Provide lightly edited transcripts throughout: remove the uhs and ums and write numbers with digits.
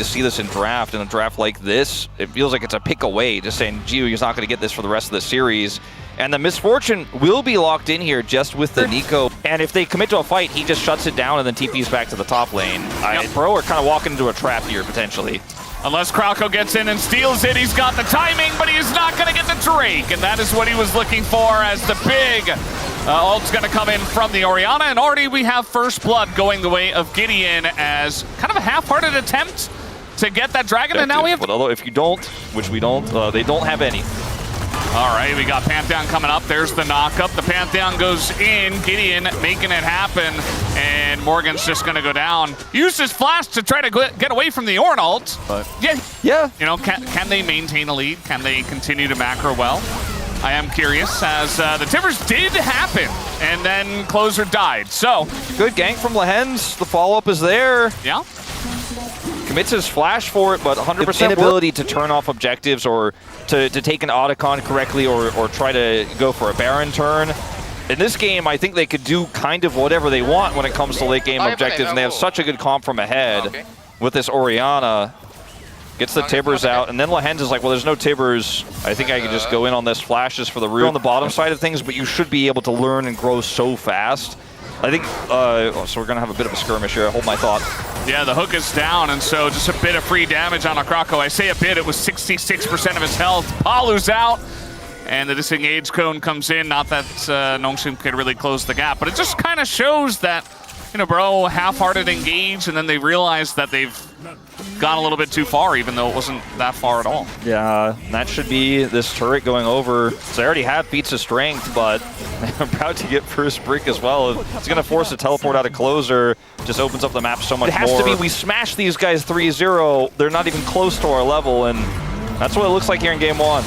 to see this in draft. In a draft like this, it feels like it's a pick away, just saying, Gio, he's not going to get this for the rest of the series. And the misfortune will be locked in here just with the Nico. And if they commit to a fight, he just shuts it down and then TP's back to the top lane. Bro are kind of walking into a trap here, potentially. Unless Krako gets in and steals it, he's got the timing, but he is not going to get the Drake. And that is what he was looking for, as the big ult's going to come in from the Orianna. And already we have first blood going the way of Gideon as kind of a half-hearted attempt to get that dragon. And now we have... But although if you don't, which we don't, they don't have any. All right, we got Pantheon coming up. There's the knock-up. The Pantheon goes in. Gideon making it happen. And Morgan's just going to go down. Use his flash to try to get away from the Ornn ult. But yeah. You know, can they maintain a lead? Can they continue to macro well? I am curious, as the Timbers did happen, and then Closer died. So good gank from Lehens. The follow-up is there. Yeah. Commits his flash for it, but 100% inability to turn off objectives or to take an Otacon correctly or try to go for a Baron turn. In this game, I think they could do kind of whatever they want when it comes to late game objectives, and they have such a good comp from ahead with this Orianna. Gets the Tibbers out, and then Lehens is like, well, there's no Tibbers. I think I can just go in on this flashes for the root on the bottom side of things, but you should be able to learn and grow so fast. I think, so we're going to have a bit of a skirmish here. Hold my thought. Yeah, the hook is down, and so just a bit of free damage on a Krako. I say a bit, it was 66% of his health. Palu's out, and the disengage cone comes in. Not that Nongshim could really close the gap, but it just kind of shows that, you know, bro, half-hearted engage, and then they realize that they've gone a little bit too far, even though it wasn't that far at all. Yeah, that should be this turret going over. So they already have feats of strength, but I'm proud to get first brick as well. It's going to force a teleport out of Closer. Just opens up the map so much more. It has to be, we smash these guys 3-0. They're not even close to our level, and that's what it looks like here in game one.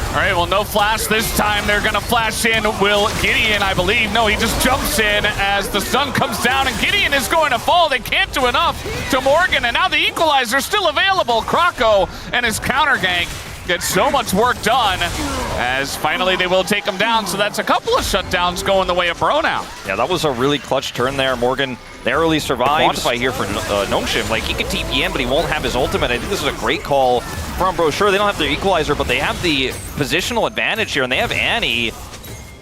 All right, well, no flash this time. They're going to flash in. Will Gideon, I believe. No, he just jumps in as the stun comes down, and Gideon is going to fall. They can't do enough to Morgan, and now the equalizer still available. Krako and his counter gank get so much work done, as finally they will take him down. So that's a couple of shutdowns going the way of Bro now. Yeah, that was a really clutch turn there. Morgan narrowly survives. Quantify here for Nongshim. Like, he could TP in, but he won't have his ultimate. I think this is a great call from Bro. Sure, they don't have their equalizer, but they have the positional advantage here, and they have Annie.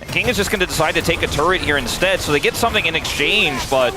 King is just going to decide to take a turret here instead, so they get something in exchange, but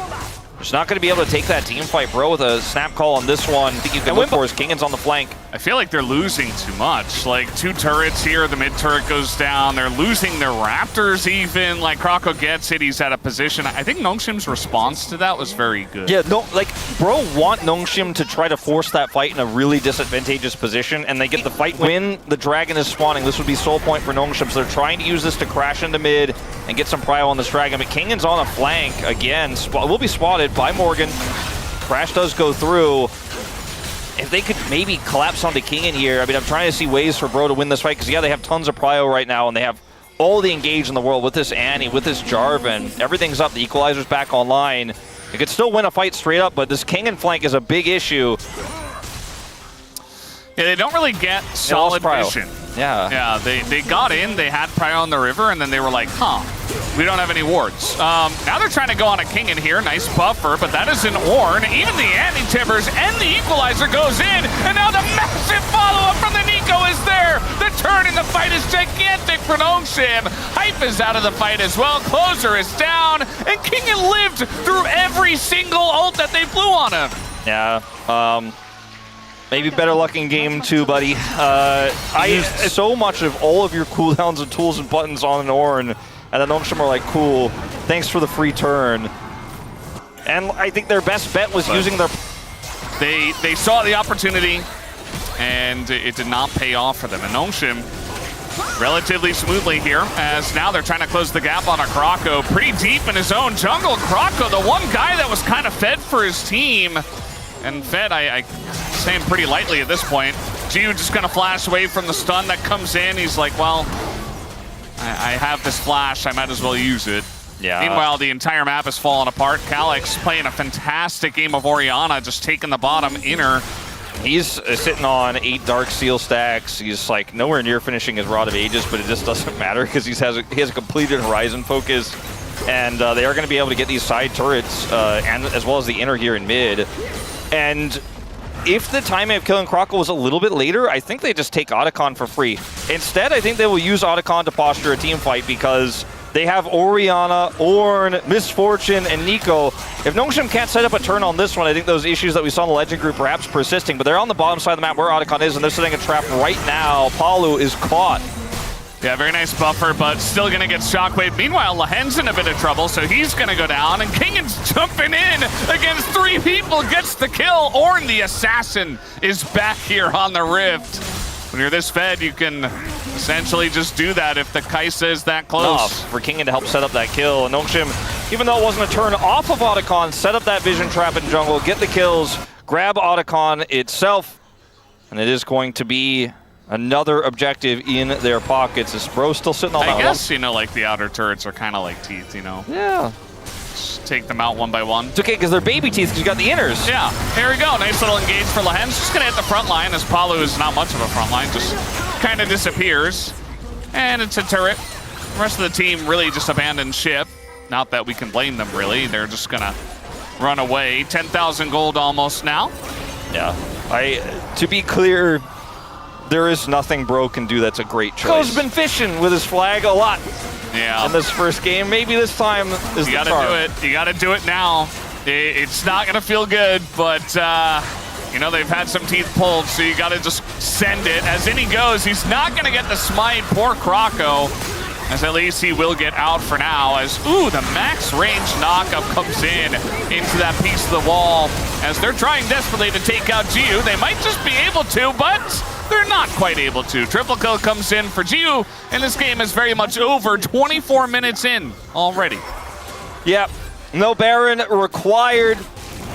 just not going to be able to take that team fight. Bro with a snap call on this one. I think you can look for his Kingan's on the flank. I feel like they're losing too much. Like, 2 turrets here, the mid turret goes down. They're losing their Raptors even. Like, Krako gets it, he's out of position. I think Nongshim's response to that was very good. Yeah, no, like, Bro want Nongshim to try to force that fight in a really disadvantageous position, and they get the fight when the dragon is spawning. This would be soul point for Nongshim, so they're trying to use this to crash into mid and get some prio on this dragon. But Kingan's on a flank again. Will be spotted by Morgan. Crash does go through. If they could maybe collapse onto Kingan here, I mean, I'm trying to see ways for Bro to win this fight, because, yeah, they have tons of prio right now, and they have all the engage in the world with this Annie, with this Jarvan. Everything's up. The equalizer's back online. They could still win a fight straight up, but this Kingan flank is a big issue. Yeah, they don't really get solid vision. Yeah, they got in, they had prio on the river, and then they were like, huh, we don't have any wards. Now they're trying to go on a Kingan here, nice buffer, but that is an Ornn. Even the anti-timbers and the equalizer goes in, and now the massive follow-up from the Nico is there. The turn in the fight is gigantic for Nongshim. Hype is out of the fight as well. Closer is down, and Kingan lived through every single ult that they flew on him. Yeah, maybe better luck in game 2, buddy. I used so much of all of your cooldowns and tools and buttons on an Ornn, and then Nongshim are like, cool, thanks for the free turn. And I think their best bet was using their... They saw the opportunity, and it did not pay off for them. And Nongshim, relatively smoothly here, as now they're trying to close the gap on a Krako. Pretty deep in his own jungle. Krako, the one guy that was kind of fed for his team. And fed, I say him pretty lightly at this point. Gio just gonna flash away from the stun that comes in. He's like, well, I have this flash, I might as well use it. Yeah. Meanwhile, the entire map is falling apart. Calyx playing a fantastic game of Orianna, just taking the bottom inner. He's sitting on 8 Dark Seal stacks. He's like nowhere near finishing his Rod of Ages, but it just doesn't matter because he has a completed Horizon focus. And they are going to be able to get these side turrets and as well as the inner here in mid. And if the timing of killing Croco was a little bit later, I think they just take Otacon for free. Instead, I think they will use Otacon to posture a team fight because they have Orianna, Ornn, Misfortune, and Nico. If Nongshim can't set up a turn on this one, I think those issues that we saw in the Legend group perhaps persisting, but they're on the bottom side of the map where Otacon is, and they're setting a trap right now. Palu is caught. Yeah, very nice buffer, but still gonna get Shockwave. Meanwhile, Lahen's in a bit of trouble, so he's gonna go down, and Kingan's jumping in against 3 people, gets the kill. Ornn, the assassin, is back here on the Rift. When you're this fed, you can essentially just do that if the Kaisa is that close. For Kingan to help set up that kill. And Nongshim, even though it wasn't a turn off of Otacon, set up that vision trap in jungle, get the kills, grab Otacon itself, and it is going to be another objective in their pockets. Is Bro still sitting on that one? I guess, you know, like the outer turrets are kind of like teeth, you know? Yeah. Just take them out one by one. It's okay, because they're baby teeth, because you got the inners. Yeah, here we go. Nice little engage for Lahen. Just going to hit the front line, as Palu is not much of a front line, just kind of disappears. And it's a turret. The rest of the team really just abandoned ship. Not that we can blame them, really. They're just going to run away. 10,000 gold almost now. Yeah. To be clear, there is nothing Bro can do that's a great choice. Bro's been fishing with his flag a lot in this first game. Maybe this time is the gotta do it. You gotta do it now. It's not gonna feel good, but you know, they've had some teeth pulled, so you gotta just send it. As in he goes, he's not gonna get the smite. Poor Croco, as at least he will get out for now. As, ooh, the max range knockup comes in into that piece of the wall. As they're trying desperately to take out Jiu. They might just be able to, but they're not quite able to. Triple kill comes in for Jiu, and this game is very much over. 24 minutes in already. Yep, no Baron required.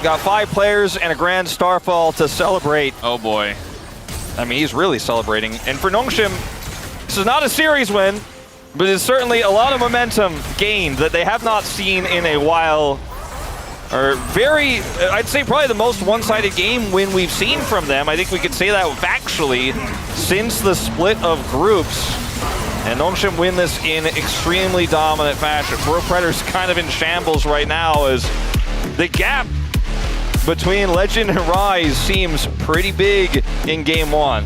Got 5 players and a grand Starfall to celebrate. Oh boy. I mean, he's really celebrating. And for Nongshim, this is not a series win, but it's certainly a lot of momentum gained that they have not seen in a while. Or very, I'd say probably the most one-sided game win we've seen from them. I think we could say that factually since the split of groups. And Nongshim win this in extremely dominant fashion. Bro Predator's kind of in shambles right now as the gap between Legend and Rise seems pretty big in game 1.